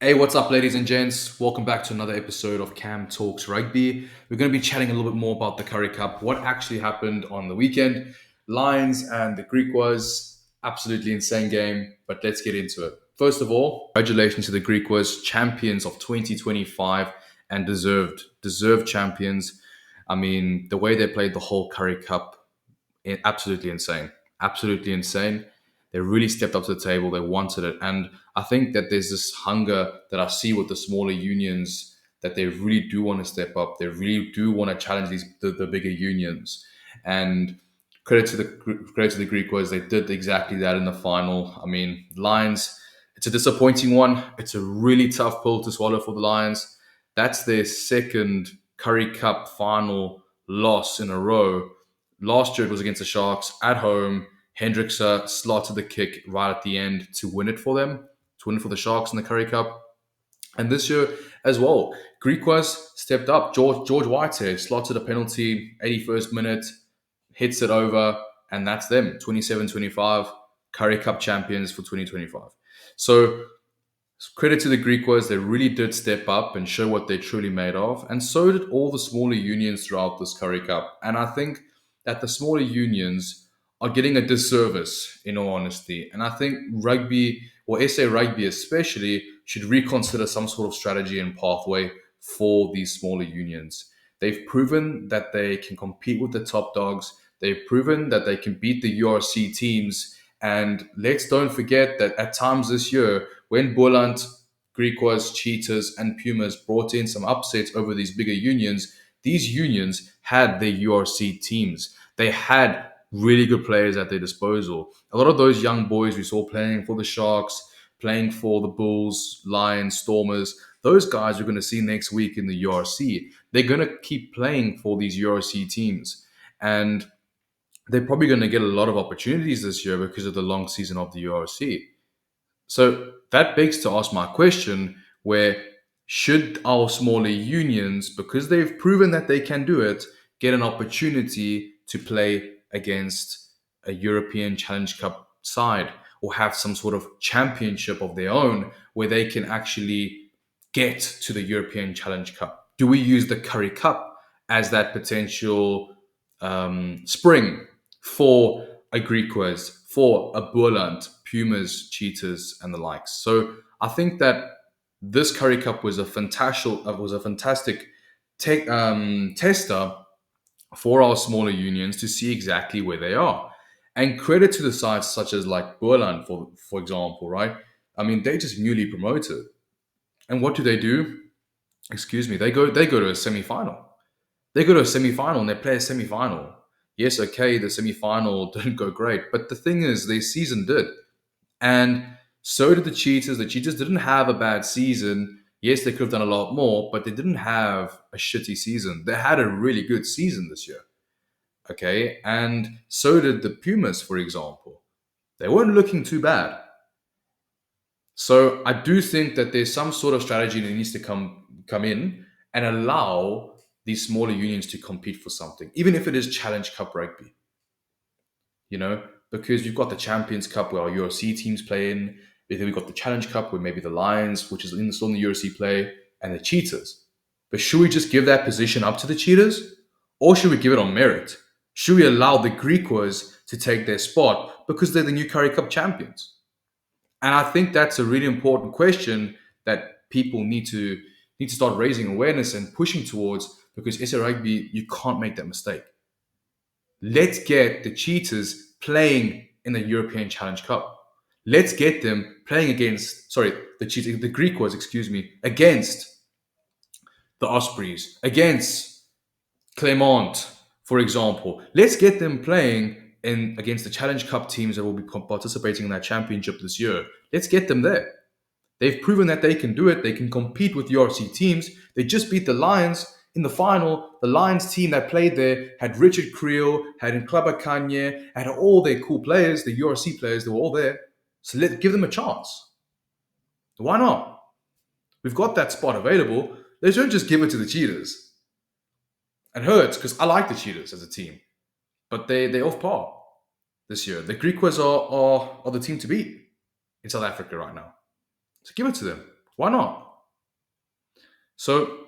Hey, what's up, ladies and gents? Welcome back to another episode of Cam Talks Rugby. We're going to be chatting a little bit more about the Currie Cup, what actually happened on the weekend. Lions and the Griquas, absolutely insane game, but let's get into it. First of all, congratulations to the Griquas, champions of 2025 and deserved champions. I mean, the way they played the whole Currie Cup, absolutely insane. Absolutely insane. They really stepped up to the table. They wanted it. And I think that there's this hunger that I see with the smaller unions that they really do want to step up. They really do want to challenge the bigger unions. And credit to the Greek was they did exactly that in the final. I mean, Lions, it's a disappointing one. It's a really tough pill to swallow for the Lions. That's their second Currie Cup final loss in a row. Last year it was against the Sharks at home. Hendrickse slotted the kick right at the end to win it for them, to win it for the Sharks in the Currie Cup. And this year as well, Griquas stepped up. George Whitehead slotted a penalty, 81st minute, hits it over, and that's them, 27-25, Currie Cup champions for 2025. So credit to the Griquas, they really did step up and show what they're truly made of. And so did all the smaller unions throughout this Currie Cup. And I think that the smaller unions are getting a disservice, in all honesty. And I think rugby, or SA Rugby especially, should reconsider some sort of strategy and pathway for these smaller unions. They've proven that they can compete with the top dogs. They've proven that they can beat the URC teams. And let's don't forget that at times this year, when Boland, Griquas, Cheetahs, and Pumas brought in some upsets over these bigger unions, these unions had their URC teams. They had really good players at their disposal. A lot of those young boys we saw playing for the Sharks, playing for the Bulls, Lions, Stormers, those guys we're going to see next week in the URC. They're going to keep playing for these URC teams. And they're probably going to get a lot of opportunities this year because of the long season of the URC. So that begs to ask my question, where should our smaller unions, because they've proven that they can do it, get an opportunity to play against a European Challenge Cup side or have some sort of championship of their own where they can actually get to the European Challenge Cup? Do we use the Currie Cup as that potential spring for a Griquas, for a Boland, Pumas, Cheetahs, and the likes? So I think that this Currie Cup was a fantastic tester for our smaller unions to see exactly where they are. And credit to the sides such as like Boland, for example, right? I mean, they just newly promoted, and what do? Excuse me, they go to a semi final. They go to a semi final and they play a semi final. Yes, okay, the semi final didn't go great, but the thing is, their season did. And so did the Cheetahs. The Cheetahs didn't have a bad season. Yes, they could have done a lot more, but they didn't have a shitty season. They had a really good season this year. Okay. And so did the Pumas, for example. They weren't looking too bad. So I do think that there's some sort of strategy that needs to come in and allow these smaller unions to compete for something, even if it is Challenge Cup rugby, you know, because you've got the Champions Cup where our UFC teams play in. Then we've got the Challenge Cup where maybe the Lions, which is still in the UFC play, and the Cheetahs. But should we just give that position up to the Cheetahs? Or should we give it on merit? Should we allow the Griquas to take their spot because they're the new Currie Cup champions? And I think that's a really important question that people need to start raising awareness and pushing towards, because SA Rugby, you can't make that mistake. Let's get the Cheetahs playing in the European Challenge Cup. Let's get them playing against, the Greek was, against the Ospreys, against Clermont, for example. Let's get them playing in against the Challenge Cup teams that will be participating in that championship this year. Let's get them there. They've proven that they can do it. They can compete with URC teams. They just beat the Lions in the final. The Lions team that played there had Richard Creel, had Nklaba Kanye, had all their cool players, the URC players, they were all there. So let's give them a chance. Why not? We've got that spot available. Let's don't just give it to the Cheetahs. It hurts because I like the Cheetahs as a team, but they're off par this year. The Griquas are the team to beat in South Africa right now. So give it to them. Why not? So,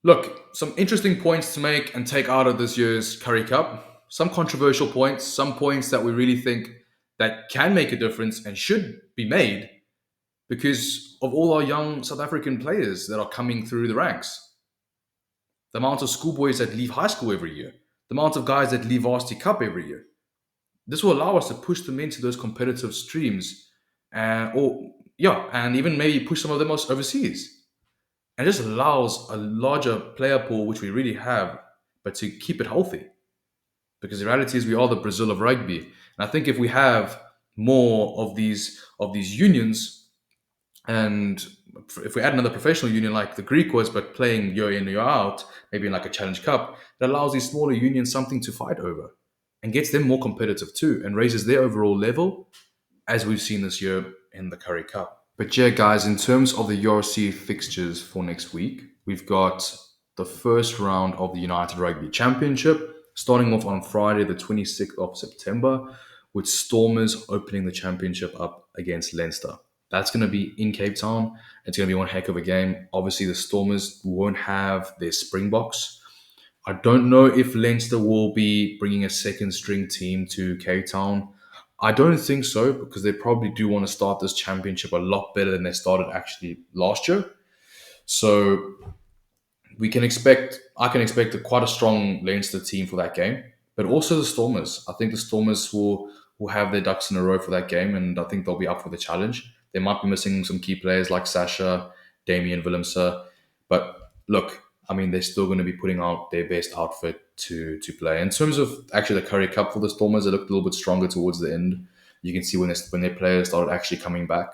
look, some interesting points to make and take out of this year's Currie Cup. Some controversial points, some points that we really think that can make a difference and should be made because of all our young South African players that are coming through the ranks. The amount of schoolboys that leave high school every year, the amount of guys that leave Varsity Cup every year. This will allow us to push them into those competitive streams, and even maybe push some of them overseas. And it just allows a larger player pool, which we really have, but to keep it healthy. Because the reality is, we are the Brazil of rugby, and I think if we have more of these unions, and if we add another professional union like the Griquas, but playing year in year out, maybe in like a Challenge Cup, it allows these smaller unions something to fight over, and gets them more competitive too, and raises their overall level, as we've seen this year in the Currie Cup. But yeah, guys, in terms of the URC fixtures for next week, we've got the first round of the United Rugby Championship, starting off on Friday, the 26th of September, with Stormers opening the championship up against Leinster. That's going to be in Cape Town. It's going to be one heck of a game. Obviously, the Stormers won't have their Springboks. I don't know if Leinster will be bringing a second string team to Cape Town. I don't think so, because they probably do want to start this championship a lot better than they started actually last year. So I can expect quite a strong Leinster team for that game, but also the Stormers. I think the Stormers will have their ducks in a row for that game, and I think they'll be up for the challenge. They might be missing some key players like Sasha, Damien Willemse, but look, I mean, they're still going to be putting out their best outfit to play. In terms of actually the Currie Cup for the Stormers, they looked a little bit stronger towards the end. You can see when their players started actually coming back.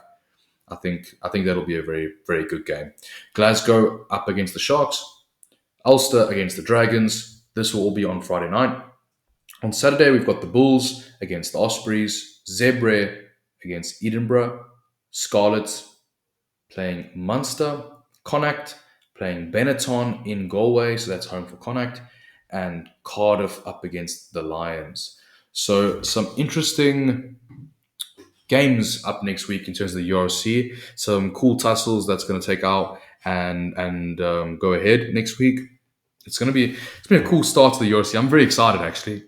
I think that'll be a very, very good game. Glasgow up against the Sharks, Ulster against the Dragons. This will all be on Friday night. On Saturday, we've got the Bulls against the Ospreys, Zebre against Edinburgh, Scarlets playing Munster, Connacht playing Benetton in Galway, so that's home for Connacht, and Cardiff up against the Lions. So some interesting games up next week in terms of the URC. Some cool tussles that's going to take out and go ahead next week. It's been a cool start to the URC. I'm very excited actually.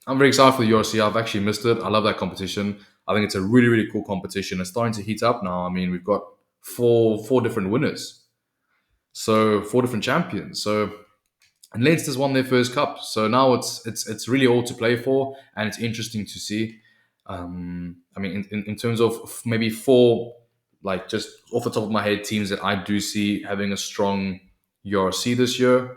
I'm very excited for the URC. I've actually missed it. I love that competition. I think it's a really, really cool competition. It's starting to heat up now. I mean, we've got four different winners. So four different champions. So and Leinster's won their first cup. So now it's really all to play for, and it's interesting to see. I mean, in terms of maybe four, like just off the top of my head, teams that I do see having a strong URC this year.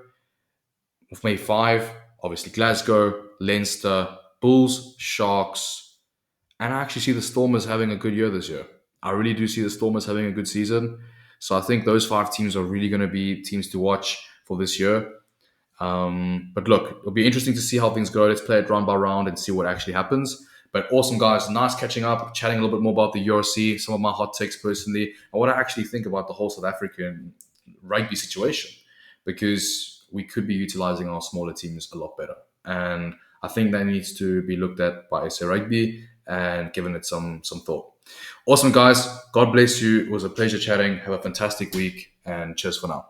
With maybe five, obviously Glasgow, Leinster, Bulls, Sharks, and I actually see the Stormers having a good year this year. I really do see the Stormers having a good season. So I think those five teams are really going to be teams to watch for this year. But look, it'll be interesting to see how things go. Let's play it round by round and see what actually happens. But awesome, guys. Nice catching up, chatting a little bit more about the URC, some of my hot takes personally, and what I actually think about the whole South African rugby situation, because we could be utilizing our smaller teams a lot better. And I think that needs to be looked at by SA Rugby and given it some thought. Awesome, guys. God bless you. It was a pleasure chatting. Have a fantastic week, and cheers for now.